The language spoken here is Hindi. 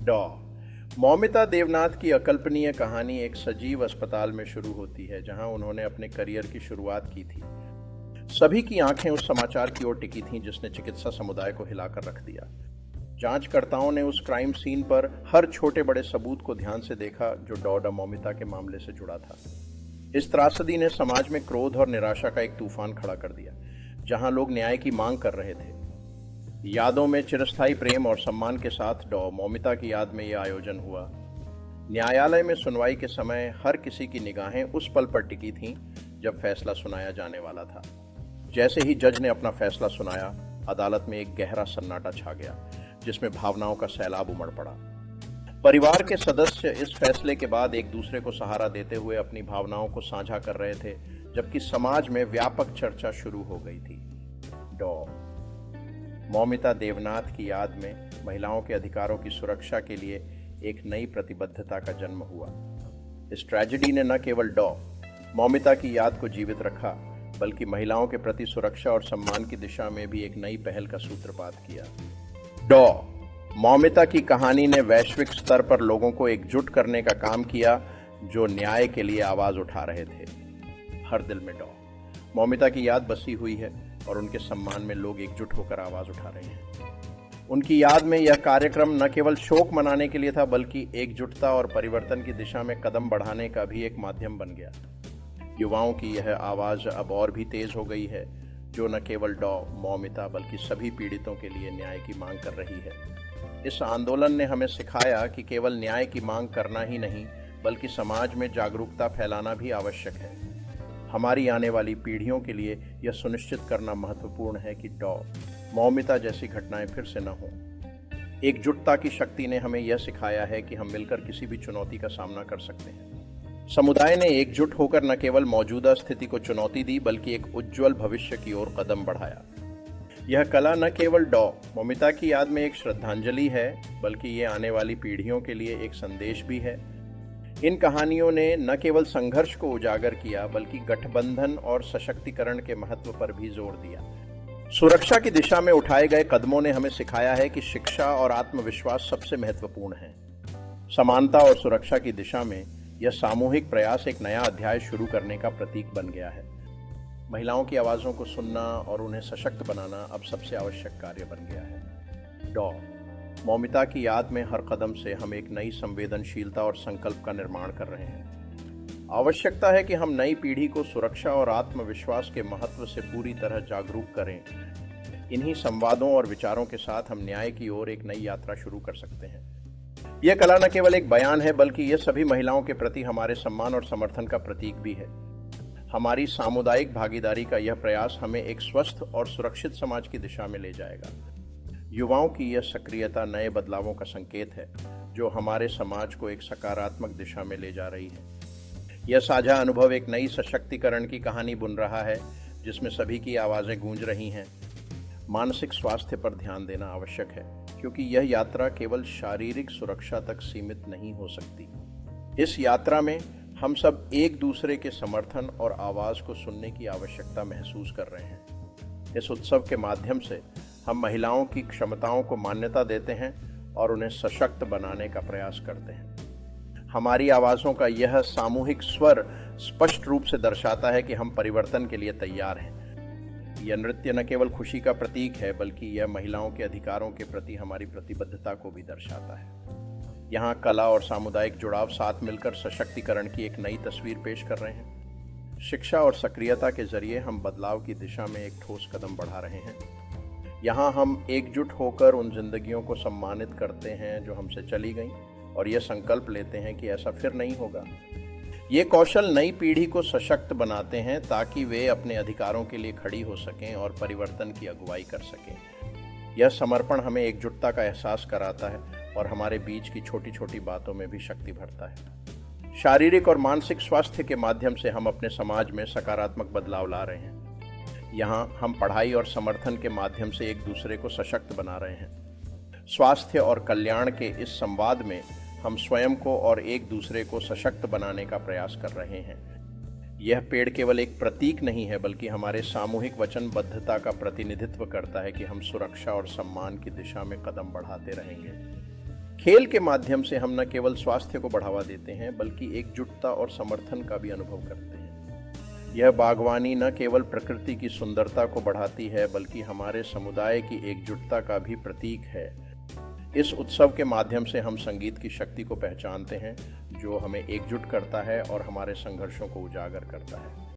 डॉ मौमिता देवनाथ की अकल्पनीय कहानी एक सजीव अस्पताल में शुरू होती है, जहां उन्होंने अपने करियर की शुरुआत की थी। सभी की आंखें उस समाचार की ओर टिकी थीं जिसने चिकित्सा समुदाय को हिलाकर रख दिया। जांचकर्ताओं ने उस क्राइम सीन पर हर छोटे बड़े सबूत को ध्यान से देखा जो डॉ मौमिता के मामले से जुड़ा था। इस त्रासदी ने समाज में क्रोध और निराशा का एक तूफान खड़ा कर दिया, जहां लोग न्याय की मांग कर रहे थे। यादों में चिरस्थायी प्रेम और सम्मान के साथ डॉ मौमिता की याद में यह आयोजन हुआ। न्यायालय में सुनवाई के समय हर किसी की निगाहें उस पल पर टिकी थीं जब फैसला सुनाया जाने वाला था। जैसे ही जज ने अपना फैसला सुनाया, अदालत में एक गहरा सन्नाटा छा गया, जिसमें भावनाओं का सैलाब उमड़ पड़ा। परिवार के सदस्य इस फैसले के बाद एक दूसरे को सहारा देते हुए अपनी भावनाओं को साझा कर रहे थे, जबकि समाज में व्यापक चर्चा शुरू हो गई थी। डॉ मौमिता देवनाथ की याद में महिलाओं के अधिकारों की सुरक्षा के लिए एक नई प्रतिबद्धता का जन्म हुआ। इस ट्रेजेडी ने न केवल डॉ मौमिता की याद को जीवित रखा, बल्कि महिलाओं के प्रति सुरक्षा और सम्मान की दिशा में भी एक नई पहल का सूत्रपात किया। डॉ मौमिता की कहानी ने वैश्विक स्तर पर लोगों को एकजुट करने का काम किया, जो न्याय के लिए आवाज उठा रहे थे। हर दिल में डॉ मौमिता की याद बसी हुई है और उनके सम्मान में लोग एकजुट होकर आवाज उठा रहे हैं। उनकी याद में यह कार्यक्रम न केवल शोक मनाने के लिए था, बल्कि एकजुटता और परिवर्तन की दिशा में कदम बढ़ाने का भी एक माध्यम बन गया। युवाओं की यह आवाज अब और भी तेज हो गई है, जो न केवल डॉ मौमिता बल्कि सभी पीड़ितों के लिए न्याय की मांग कर रही है। इस आंदोलन ने हमें सिखाया कि केवल न्याय की मांग करना ही नहीं, बल्कि समाज में जागरूकता फैलाना भी आवश्यक है। हमारी आने वाली पीढ़ियों के लिए यह सुनिश्चित करना महत्वपूर्ण है कि डॉ मौमिता जैसी घटनाएं फिर से न हों। एकजुटता की शक्ति ने हमें यह सिखाया है कि हम मिलकर किसी भी चुनौती का सामना कर सकते हैं। समुदाय ने एकजुट होकर न केवल मौजूदा स्थिति को चुनौती दी, बल्कि एक उज्जवल भविष्य की ओर कदम बढ़ाया। यह कला न केवल डॉ मौमिता की याद में एक श्रद्धांजलि है, बल्कि ये आने वाली पीढ़ियों के लिए एक संदेश भी है। इन कहानियों ने न केवल संघर्ष को उजागर किया, बल्कि गठबंधन और सशक्तिकरण के महत्व पर भी जोर दिया। सुरक्षा की दिशा में उठाए गए कदमों ने हमें सिखाया है कि शिक्षा और आत्मविश्वास सबसे महत्वपूर्ण है। समानता और सुरक्षा की दिशा में यह सामूहिक प्रयास एक नया अध्याय शुरू करने का प्रतीक बन गया है। महिलाओं की आवाज़ों को सुनना और उन्हें सशक्त बनाना अब सबसे आवश्यक कार्य बन गया है। डॉ मौमिता की याद में हर कदम से हम एक नई संवेदनशीलता और संकल्प का निर्माण कर रहे हैं। आवश्यकता है कि हम नई पीढ़ी को सुरक्षा और आत्मविश्वास के महत्व से पूरी तरह जागरूक करें। इन्हीं संवादों और विचारों के साथ हम न्याय की ओर एक नई यात्रा शुरू कर सकते हैं। यह कला न केवल एक बयान है, बल्कि यह सभी महिलाओं के प्रति हमारे सम्मान और समर्थन का प्रतीक भी है। हमारी सामुदायिक भागीदारी का यह प्रयास हमें एक स्वस्थ और सुरक्षित समाज की दिशा में ले जाएगा। युवाओं की यह सक्रियता नए बदलावों का संकेत है, जो हमारे समाज को एक सकारात्मक दिशा में ले जा रही है। यह साझा अनुभव एक नई सशक्तिकरण की कहानी बुन रहा है, जिसमें सभी की आवाज़ें गूंज रही हैं। मानसिक स्वास्थ्य पर ध्यान देना आवश्यक है, क्योंकि यह यात्रा केवल शारीरिक सुरक्षा तक सीमित नहीं हो सकती। इस यात्रा में हम सब एक दूसरे के समर्थन और आवाज़ को सुनने की आवश्यकता महसूस कर रहे हैं। इस उत्सव के माध्यम से हम महिलाओं की क्षमताओं को मान्यता देते हैं और उन्हें सशक्त बनाने का प्रयास करते हैं। हमारी आवाज़ों का यह सामूहिक स्वर स्पष्ट रूप से दर्शाता है कि हम परिवर्तन के लिए तैयार हैं। यह नृत्य न केवल खुशी का प्रतीक है, बल्कि यह महिलाओं के अधिकारों के प्रति हमारी प्रतिबद्धता को भी दर्शाता है। यहाँ कला और सामुदायिक जुड़ाव साथ मिलकर सशक्तिकरण की एक नई तस्वीर पेश कर रहे हैं। शिक्षा और सक्रियता के जरिए हम बदलाव की दिशा में एक ठोस कदम बढ़ा रहे हैं। यहाँ हम एकजुट होकर उन जिंदगियों को सम्मानित करते हैं जो हमसे चली गईं, और यह संकल्प लेते हैं कि ऐसा फिर नहीं होगा। ये कौशल नई पीढ़ी को सशक्त बनाते हैं, ताकि वे अपने अधिकारों के लिए खड़ी हो सकें और परिवर्तन की अगुवाई कर सकें। यह समर्पण हमें एकजुटता का एहसास कराता है और हमारे बीच की छोटी छोटी बातों में भी शक्ति भरता है। शारीरिक और मानसिक स्वास्थ्य के माध्यम से हम अपने समाज में सकारात्मक बदलाव ला रहे हैं। यहाँ हम पढ़ाई और समर्थन के माध्यम से एक दूसरे को सशक्त बना रहे हैं। स्वास्थ्य और कल्याण के इस संवाद में हम स्वयं को और एक दूसरे को सशक्त बनाने का प्रयास कर रहे हैं। यह पेड़ केवल एक प्रतीक नहीं है, बल्कि हमारे सामूहिक वचनबद्धता का प्रतिनिधित्व करता है कि हम सुरक्षा और सम्मान की दिशा में कदम बढ़ाते रहेंगे। खेल के माध्यम से हम न केवल स्वास्थ्य को बढ़ावा देते हैं बल्कि एकजुटता और समर्थन का भी अनुभव करते हैं। यह बागवानी न केवल प्रकृति की सुंदरता को बढ़ाती है बल्कि हमारे समुदाय की एकजुटता का भी प्रतीक है। इस उत्सव के माध्यम से हम संगीत की शक्ति को पहचानते हैं जो हमें एकजुट करता है और हमारे संघर्षों को उजागर करता है।